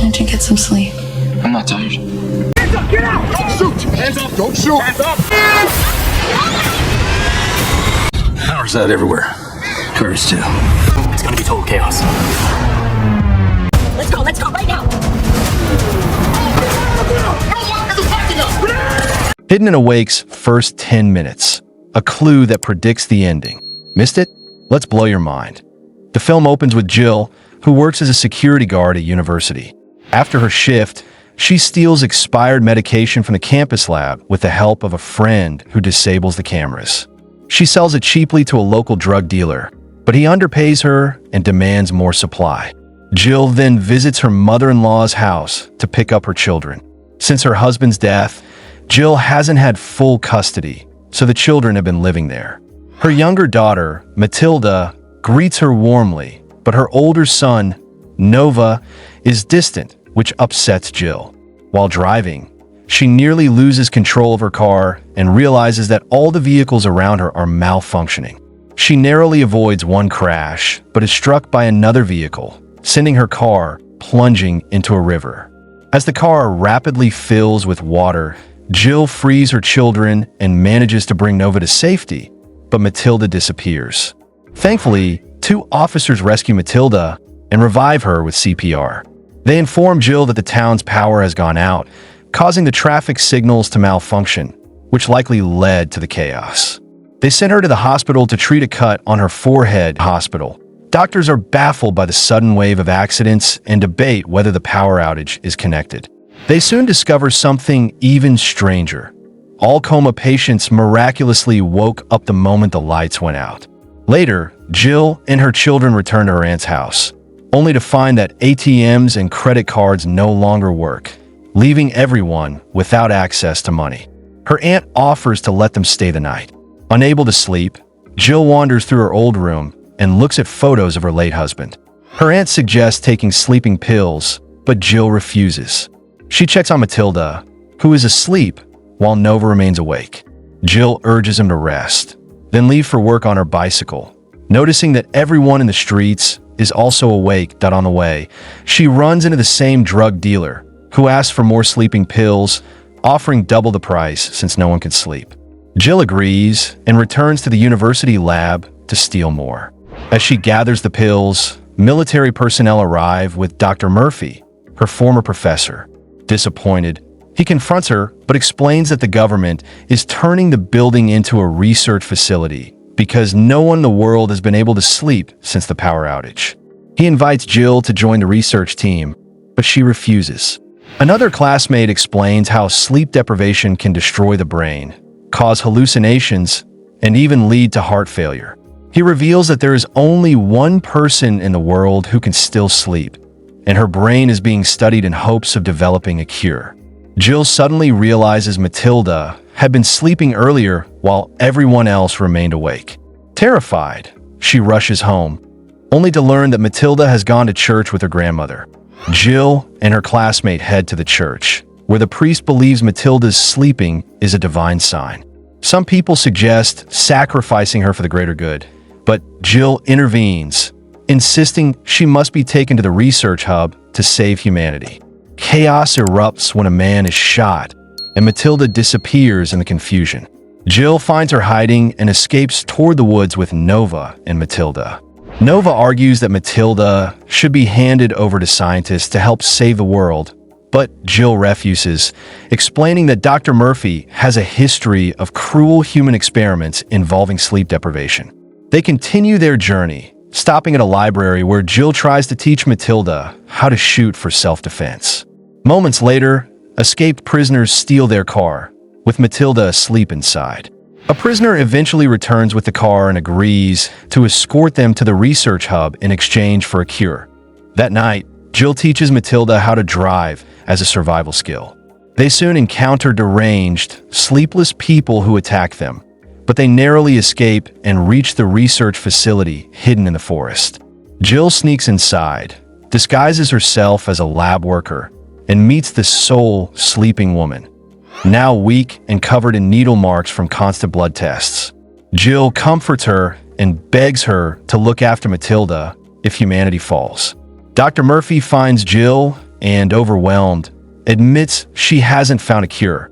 attention, get some sleep. I'm not tired. Hands up, get out! Don't shoot! Hands up! Don't shoot! Hands up! Power's out everywhere. Curse too. It's gonna be total chaos. Let's go right now! Hidden in Awake's first 10 minutes, a clue that predicts the ending. Missed it? Let's blow your mind. The film opens with Jill, who works as a security guard at university. After her shift, she steals expired medication from the campus lab with the help of a friend who disables the cameras. She sells it cheaply to a local drug dealer, but he underpays her and demands more supply. Jill then visits her mother-in-law's house to pick up her children. Since her husband's death, Jill hasn't had full custody, so the children have been living there. Her younger daughter, Matilda, greets her warmly, but her older son, Nova, is distant, which upsets Jill. While driving, she nearly loses control of her car and realizes that all the vehicles around her are malfunctioning. She narrowly avoids one crash, but is struck by another vehicle, sending her car plunging into a river. As the car rapidly fills with water, Jill frees her children and manages to bring Nova to safety, but Matilda disappears. Thankfully, 2 officers rescue Matilda and revive her with CPR. They inform Jill that the town's power has gone out, causing the traffic signals to malfunction, which likely led to the chaos. They sent her to the hospital to treat a cut on her forehead. Doctors are baffled by the sudden wave of accidents and debate whether the power outage is connected. They soon discover something even stranger. All coma patients miraculously woke up the moment the lights went out. Later, Jill and her children return to her aunt's house, only to find that ATMs and credit cards no longer work, leaving everyone without access to money. Her aunt offers to let them stay the night. Unable to sleep, Jill wanders through her old room and looks at photos of her late husband. Her aunt suggests taking sleeping pills, but Jill refuses. She checks on Matilda, who is asleep, while Nova remains awake. Jill urges him to rest, then leave for work on her bicycle. Noticing that everyone in the streets is also awake. On the way, she runs into the same drug dealer, who asks for more sleeping pills, offering double the price since no one can sleep. Jill agrees and returns to the university lab to steal more. As she gathers the pills, military personnel arrive with Dr. Murphy, her former professor. Disappointed, he confronts her but explains that the government is turning the building into a research facility because no one in the world has been able to sleep since the power outage. He invites Jill to join the research team, but she refuses. Another classmate explains how sleep deprivation can destroy the brain, cause hallucinations, and even lead to heart failure. He reveals that there is only one person in the world who can still sleep, and her brain is being studied in hopes of developing a cure. Jill suddenly realizes Matilda had been sleeping earlier while everyone else remained awake. Terrified, she rushes home, only to learn that Matilda has gone to church with her grandmother. Jill and her classmate head to the church, where the priest believes Matilda's sleeping is a divine sign. Some people suggest sacrificing her for the greater good, but Jill intervenes, insisting she must be taken to the research hub to save humanity. Chaos erupts when a man is shot, and Matilda disappears in the confusion. Jill finds her hiding and escapes toward the woods with Nova and Matilda. Nova argues that Matilda should be handed over to scientists to help save the world, but Jill refuses, explaining that Dr. Murphy has a history of cruel human experiments involving sleep deprivation. They continue their journey, stopping at a library where Jill tries to teach Matilda how to shoot for self-defense. Moments later, escaped prisoners steal their car, with Matilda asleep inside. A prisoner eventually returns with the car and agrees to escort them to the research hub in exchange for a cure. That night, Jill teaches Matilda how to drive as a survival skill. They soon encounter deranged, sleepless people who attack them, but they narrowly escape and reach the research facility hidden in the forest. Jill sneaks inside, disguises herself as a lab worker, and meets the sole sleeping woman, now weak and covered in needle marks from constant blood tests. Jill comforts her and begs her to look after Matilda if humanity falls. Dr. Murphy finds Jill and overwhelmed, admits she hasn't found a cure.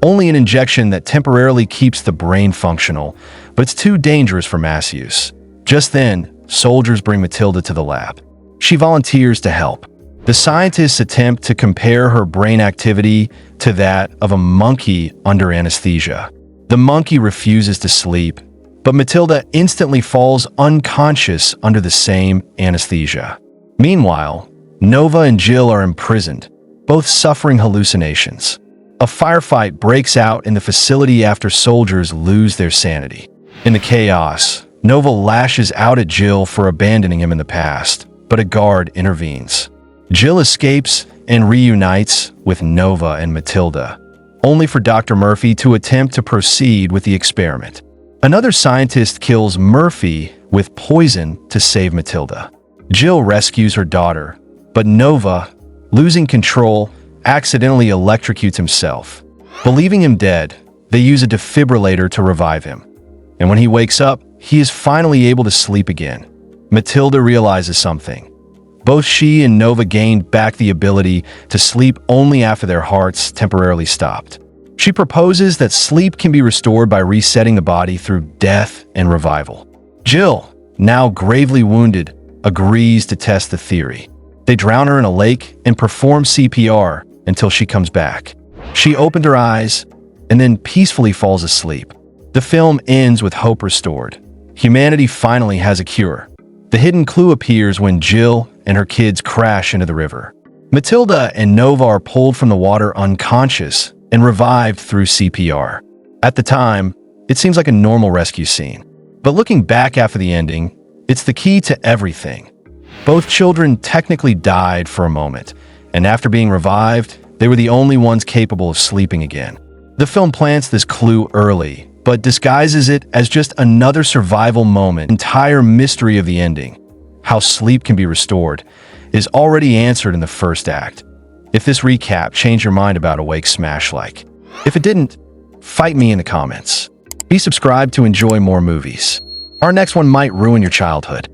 Only an injection that temporarily keeps the brain functional, but it's too dangerous for mass use. Just then, soldiers bring Matilda to the lab. She volunteers to help. The scientists attempt to compare her brain activity to that of a monkey under anesthesia. The monkey refuses to sleep, but Matilda instantly falls unconscious under the same anesthesia. Meanwhile, Nova and Jill are imprisoned, both suffering hallucinations. A firefight breaks out in the facility after soldiers lose their sanity. In the chaos, Nova lashes out at Jill for abandoning him in the past, but a guard intervenes. Jill escapes and reunites with Nova and Matilda, only for Dr. Murphy to attempt to proceed with the experiment. Another scientist kills Murphy with poison to save Matilda. Jill rescues her daughter, but Nova, losing control, accidentally electrocutes himself. Believing him dead, they use a defibrillator to revive him. And when he wakes up, he is finally able to sleep again. Matilda realizes something. Both she and Nova gained back the ability to sleep only after their hearts temporarily stopped. She proposes that sleep can be restored by resetting the body through death and revival. Jill, now gravely wounded, agrees to test the theory. They drown her in a lake and perform CPR until she comes back. She opened her eyes and then peacefully falls asleep. The film ends with hope restored. Humanity finally has a cure. The hidden clue appears when Jill and her kids crash into the river. Matilda and Nova are pulled from the water unconscious and revived through CPR. At the time, it seems like a normal rescue scene. But looking back after the ending, it's the key to everything. Both children technically died for a moment, and after being revived, they were the only ones capable of sleeping again. The film plants this clue early, but disguises it as just another survival moment. The entire mystery of the ending, how sleep can be restored, is already answered in the first act. If this recap changed your mind about Awake, smash like. If it didn't, fight me in the comments. Be subscribed to enjoy more movies. Our next one might ruin your childhood.